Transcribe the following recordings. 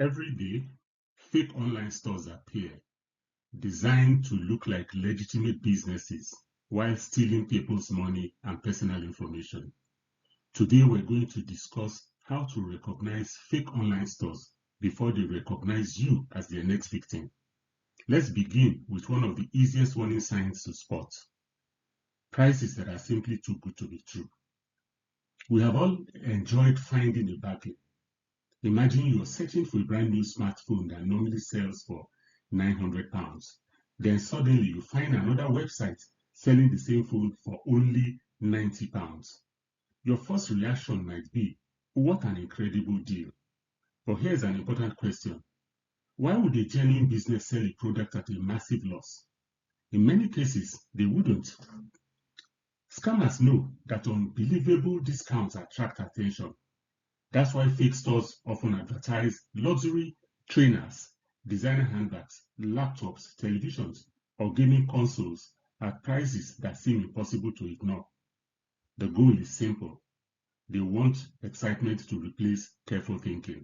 Every day, fake online stores appear, designed to look like legitimate businesses while stealing people's money and personal information. Today, we're going to discuss how to recognize fake online stores before they recognize you as their next victim. Let's begin with one of the easiest warning signs to spot: prices that are simply too good to be true. We have all enjoyed finding a bargain. Imagine you're searching for a brand new smartphone that normally sells for £900. Then suddenly you find another website selling the same phone for only £90. Your first reaction might be, what an incredible deal. But here's an important question. Why would a genuine business sell a product at a massive loss? In many cases, they wouldn't. Scammers know that unbelievable discounts attract attention. That's why fake stores often advertise luxury trainers, designer handbags, laptops, televisions, or gaming consoles at prices that seem impossible to ignore. The goal is simple. They want excitement to replace careful thinking.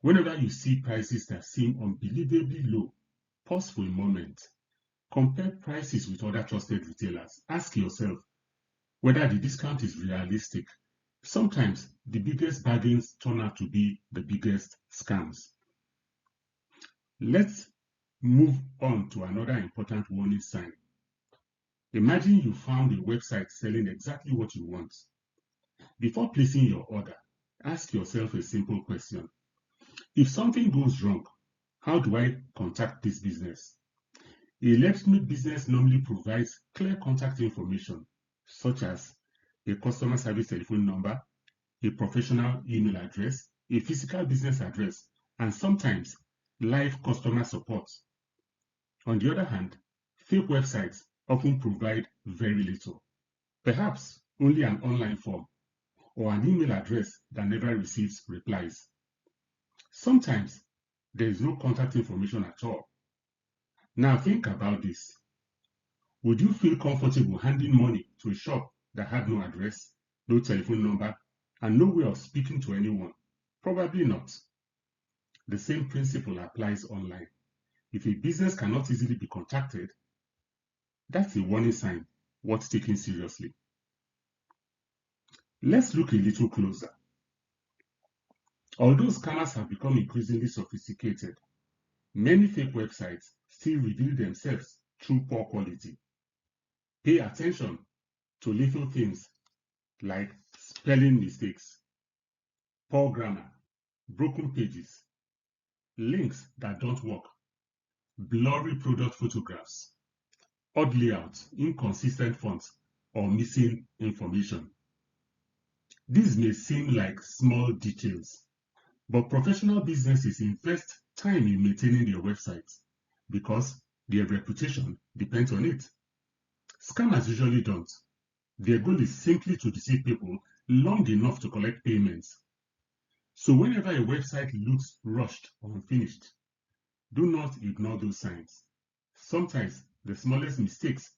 Whenever you see prices that seem unbelievably low, pause for a moment. Compare prices with other trusted retailers. Ask yourself whether the discount is realistic. Sometimes the biggest bargains turn out to be the biggest scams. Let's move on to another important warning sign. Imagine you found a website selling exactly what you want. Before placing your order, ask yourself a simple question. If something goes wrong, how do I contact this business? A legitimate business normally provides clear contact information, such as a customer service telephone number, a professional email address, a physical business address, and sometimes live customer support. On the other hand, fake websites often provide very little, perhaps only an online form or an email address that never receives replies. Sometimes there is no contact information at all. Now think about this. Would you feel comfortable handing money to a shop that had no address, no telephone number, and no way of speaking to anyone? Probably not. The same principle applies online. If a business cannot easily be contacted, that's a warning sign worth taking seriously. Let's look a little closer. Although scammers have become increasingly sophisticated, many fake websites still reveal themselves through poor quality. Pay attention to little things like spelling mistakes, poor grammar, broken pages, links that don't work, blurry product photographs, odd layouts, inconsistent fonts, or missing information. These may seem like small details, but professional businesses invest time in maintaining their websites because their reputation depends on it. Scammers usually don't. Their goal is simply to deceive people long enough to collect payments. So whenever a website looks rushed or unfinished, do not ignore those signs. Sometimes the smallest mistakes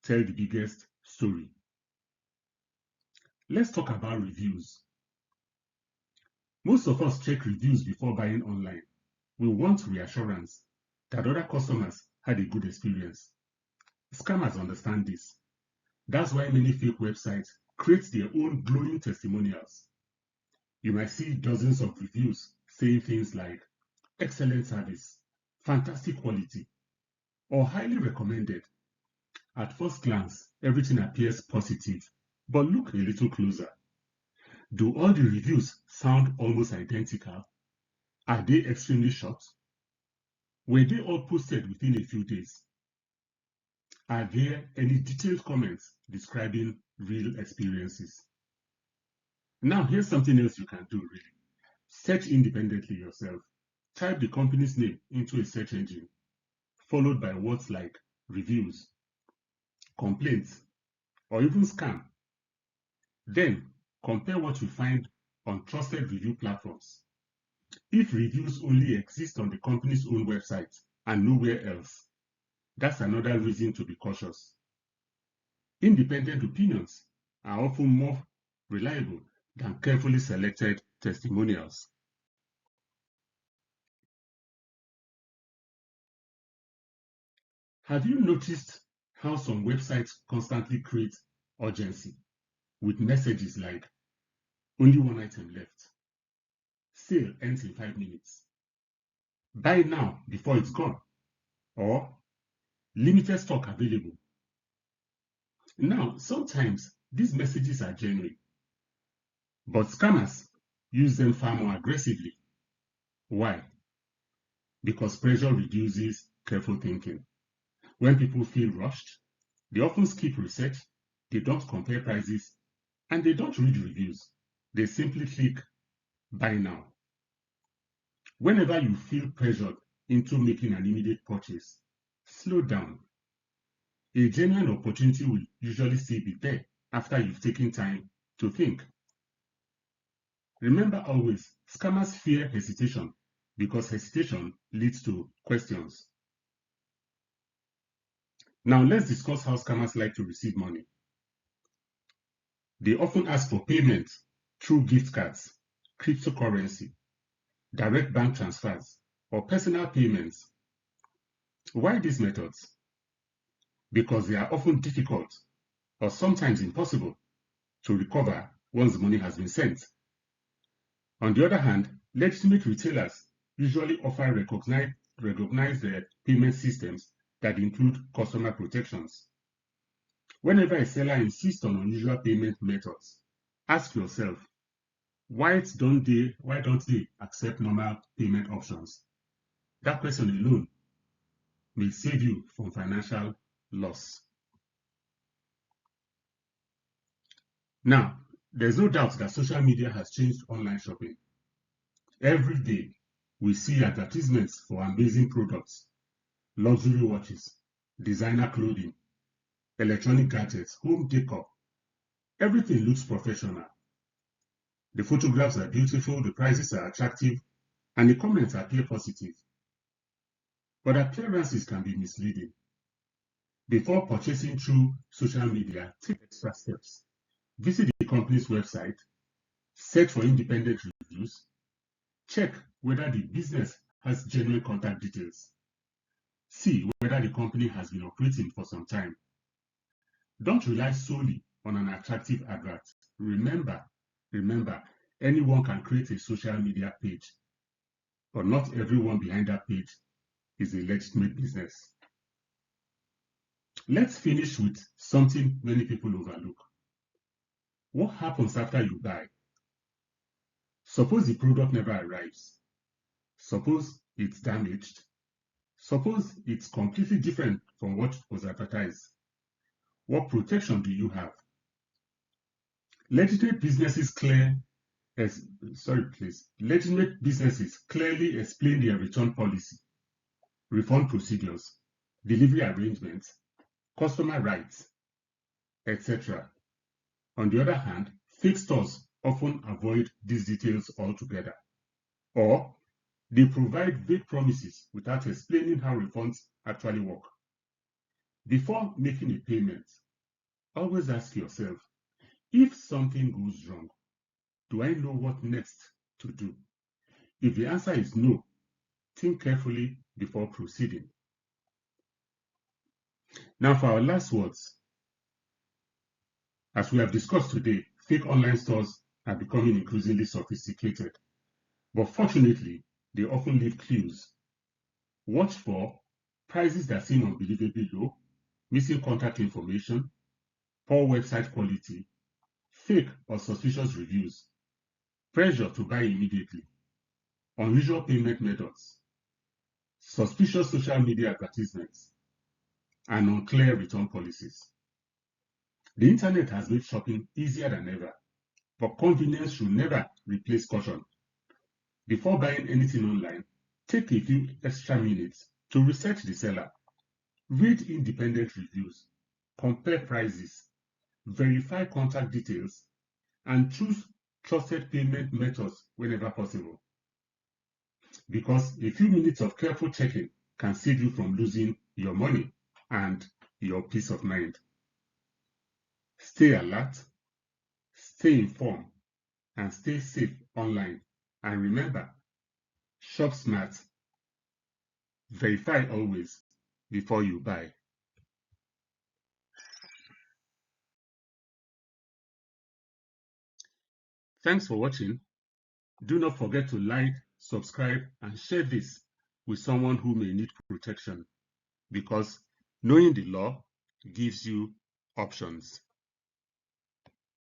tell the biggest story. Let's talk about reviews. Most of us check reviews before buying online. We want reassurance that other customers had a good experience. Scammers understand this. That's why many fake websites create their own glowing testimonials. You might see dozens of reviews saying things like excellent service, fantastic quality, or highly recommended. At first glance, everything appears positive, but look a little closer. Do all the reviews sound almost identical? Are they extremely short? Were they all posted within a few days? Are there any detailed comments describing real experiences? Now, here's something else you can do really. Search independently yourself. Type the company's name into a search engine, followed by words like reviews, complaints, or even scam. Then, compare what you find on trusted review platforms. If reviews only exist on the company's own website and nowhere else, that's another reason to be cautious. Independent opinions are often more reliable than carefully selected testimonials. Have you noticed how some websites constantly create urgency with messages like only one item left, sale ends in 5 minutes, buy now before it's gone, or limited stock available? Now, sometimes these messages are genuine, but scammers use them far more aggressively. Why? Because pressure reduces careful thinking. When people feel rushed, they often skip research, they don't compare prices, and they don't read reviews. They simply click buy now. Whenever you feel pressured into making an immediate purchase, slow down. A genuine opportunity will usually still be there after you've taken time to think. Remember always, scammers fear hesitation because hesitation leads to questions. Now let's discuss how scammers like to receive money. They often ask for payment through gift cards, cryptocurrency, direct bank transfers, or personal payments. Why these methods? Because they are often difficult or sometimes impossible to recover once the money has been sent. On the other hand, legitimate retailers usually offer recognized payment systems that include customer protections. Whenever a seller insists on unusual payment methods, ask yourself, why don't they accept normal payment options? That question alone may save you from financial loss. Now, there's no doubt that social media has changed online shopping. Every day, we see advertisements for amazing products, luxury watches, designer clothing, electronic gadgets, home decor. Everything looks professional. The photographs are beautiful, the prices are attractive, and the comments appear positive. But appearances can be misleading. Before purchasing through social media, take extra steps. Visit the company's website, search for independent reviews, check whether the business has genuine contact details, see whether the company has been operating for some time. Don't rely solely on an attractive advert. Remember, anyone can create a social media page, but not everyone behind that page is a legitimate business. Let's finish with something many people overlook. What happens after you buy? Suppose the product never arrives. Suppose it's damaged. Suppose it's completely different from what was advertised. What protection do you have? Legitimate businesses clearly explain their return policy, refund procedures, delivery arrangements, customer rights, etc. On the other hand, fake stores often avoid these details altogether, or they provide vague promises without explaining how refunds actually work. Before making a payment, always ask yourself, if something goes wrong, do I know what next to do? If the answer is no, think carefully before proceeding. Now for our last words. As we have discussed today, fake online stores are becoming increasingly sophisticated, but fortunately, they often leave clues. Watch for prices that seem unbelievably low, missing contact information, poor website quality, fake or suspicious reviews, pressure to buy immediately, unusual payment methods, suspicious social media advertisements, and unclear return policies. The internet has made shopping easier than ever, but convenience should never replace caution. Before buying anything online, take a few extra minutes to research the seller, read independent reviews, compare prices, verify contact details, and choose trusted payment methods whenever possible. Because a few minutes of careful checking can save you from losing your money and your peace of mind. Stay alert, stay informed, and stay safe online. And remember, shop smart, verify always before you buy. Thanks for watching. Do not forget to like, subscribe, and share this with someone who may need protection, because knowing the law gives you options.